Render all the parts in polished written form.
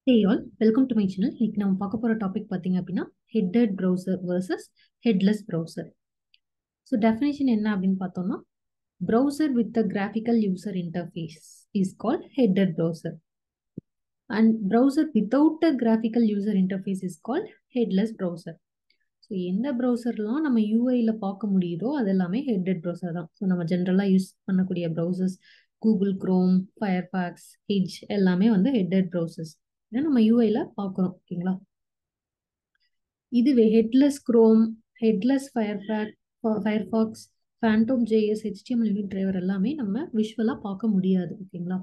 Hey all, welcome to my channel. இன்னைக்கு நம்ம பார்க்க போற டாபிக் பார்த்தீங்க அப்படின்னா headed browser versus headless browser. So definition என்ன அப்படின்னு பார்த்தோம்னா browser with a graphical user interface is called headed browser and browser without a graphical user interface is called headless browser. So எந்த ப்ரௌசர்லாம் நம்ம யூஐயில் பார்க்க முடியுதோ அது எல்லாமே ஹெட்டட் ப்ரௌசர் தான். ஸோ நம்ம ஜென்ரலாக யூஸ் பண்ணக்கூடிய browsers Google chrome, Firefox, hedge எல்லாமே வந்து ஹெட்டட் ப்ரௌசர்ஸ். ஏன்னா நம்ம யூஐயில் பார்க்குறோம். ஓகேங்களா? இதுவே headless Chrome, headless Firefox, Phantom JS, HTML unit driver எல்லாமே நம்ம விஷுவலாக பார்க்க முடியாது. ஓகேங்களா?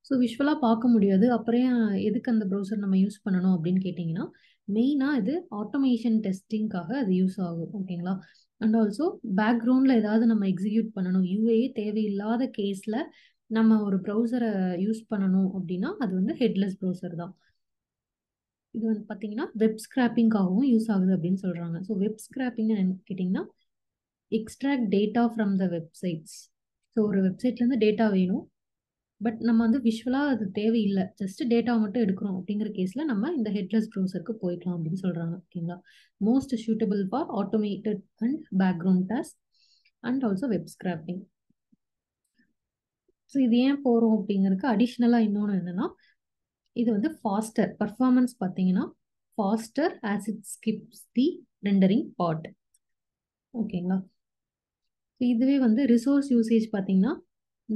ஸோ விஷுவலாக பார்க்க முடியாது. அப்புறம் எதுக்கு அந்த ப்ரௌசர் நம்ம யூஸ் பண்ணணும் அப்படின்னு கேட்டிங்கன்னா, மெயினாக இது ஆட்டோமேஷன் டெஸ்டிங்காக அது யூஸ் ஆகும். ஓகேங்களா? அண்ட் ஆல்சோ பேக்ரவுண்டில் ஏதாவது நம்ம எக்ஸிக்யூட் பண்ணணும், யூஏஏ தேவையில்லாத கேஸில் நம்ம ஒரு ப்ரௌசரை யூஸ் பண்ணணும் அப்படின்னா அது வந்து ஹெட்லெஸ் ப்ரௌசர் தான். இது வந்து பார்த்தீங்கன்னா வெப் ஸ்கிராப்பிங்காகவும் யூஸ் ஆகுது அப்படின்னு சொல்கிறாங்க. ஸோ வெப் ஸ்கிராப்பிங் கேட்டிங்கன்னா extract data from the websites. So ஒரு வெப்சைட்லேருந்து டேட்டா வேணும், பட் நம்ம வந்து விஷுவலாக அது தேவையில்லை, ஜஸ்ட் டேட்டா மட்டும் எடுக்கிறோம் அப்படிங்கிற கேஸில் நம்ம இந்த ஹெட்லெஸ் ப்ரௌசருக்கு போய்க்கலாம் அப்படின்னு சொல்கிறாங்க. ஓகேங்களா? Most suitable for automated and background task and also web scraping. So இது ஏன் போகிறோம் அப்படிங்கிறதுக்கு அடிஷ்னலாக இன்னொன்று என்னென்னா, இது வந்து ஃபாஸ்டர் பர்ஃபார்மன்ஸ் பார்த்தீங்கன்னா faster as it skips the rendering part. ஓகேங்களா? ஸோ இதுவே வந்து ரிசோர்ஸ் யூசேஜ் பார்த்தீங்கன்னா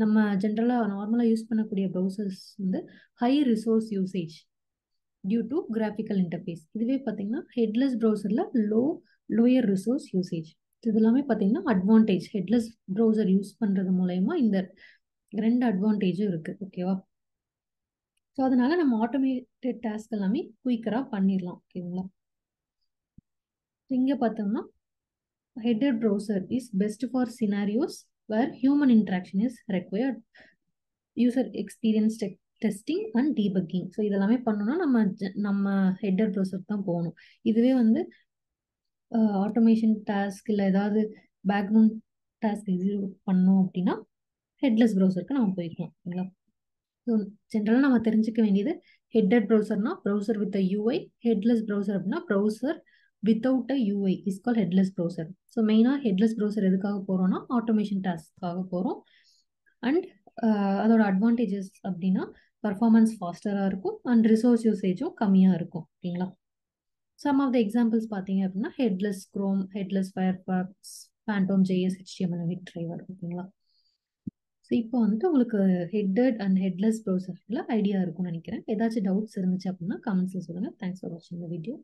நம்ம ஜென்ரலாக நார்மலாக யூஸ் பண்ணக்கூடிய ப்ரௌசர்ஸ் வந்து high resource usage due to graphical interface. இதுவே பார்த்தீங்கன்னா ஹெட்லெஸ் ப்ரௌசரில் லோயர் ரிசோர்ஸ் யூசேஜ். இது எல்லாமே பார்த்தீங்கன்னா அட்வான்டேஜ். ஹெட்லெஸ் ப்ரௌசர் யூஸ் பண்ணுறது மூலயமா இந்த ரெண்டு அட்வான்டேஜும் இருக்குது. ஓகேவா? ஸோ அதனால நம்ம ஆட்டோமேட்டட் டாஸ்க் எல்லாமே குயிக்கராக பண்ணிடலாம். ஓகேங்களா? இங்கே பார்த்தோம்னா headed browser is best for scenarios where human interaction is required, user experience testing and debugging. So இதெல்லாமே பண்ணணும்னா நம்ம ஹெட்டர் ப்ரௌசர் தான் போகணும். இதுவே வந்து ஆட்டோமேஷன் டாஸ்க் இல்லை ஏதாவது பேக்ரவுண்ட் டாஸ்க் எக்ஸிக்யூட் பண்ணோம் அப்படின்னா ஹெட்லெஸ் ப்ரௌசருக்கு நம்ம போய்க்கலாம். ஓகேங்களா? ஸோ ஜென்ரலாக நம்ம தெரிஞ்சுக்க வேண்டியது ஹெட்டட் ப்ரௌசர்னா browser with UI, headless browser அப்படின்னா browser without a UI is call headless browser. So மெயினாக ஹெட்லெஸ் ப்ரௌசர் எதுக்காக போகிறோம்னா ஆட்டோமேஷன் டாஸ்க்காக போகிறோம். அண்ட் அதோட அட்வான்டேஜஸ் அப்படின்னா பர்ஃபார்மன்ஸ் ஃபாஸ்டராக இருக்கும் அண்ட் ரிசோர்ஸ் யூசேஜும் கம்மியாக இருக்கும். ஓகேங்களா? சம் ஆஃப் த எக்ஸாம்பிள்ஸ் பார்த்தீங்க அப்படின்னா headless Chrome, headless Firefox, Phantom JS, HTML unit driver. ஓகேங்களா? ஸோ இப்போ வந்துட்டு உங்களுக்கு ஹெட்டட் அண்ட் ஹெட்லெஸ் ப்ரௌசரில் ஐடியா இருக்கும்னு நினைக்கிறேன். ஏதாச்சும் டவுட்ஸ் இருந்துச்சு அப்படின்னா கமெண்ட்ஸில் சொல்லுங்கள். தேங்க்ஸ் ஃபார் வாட்சிங் த வீடியோ.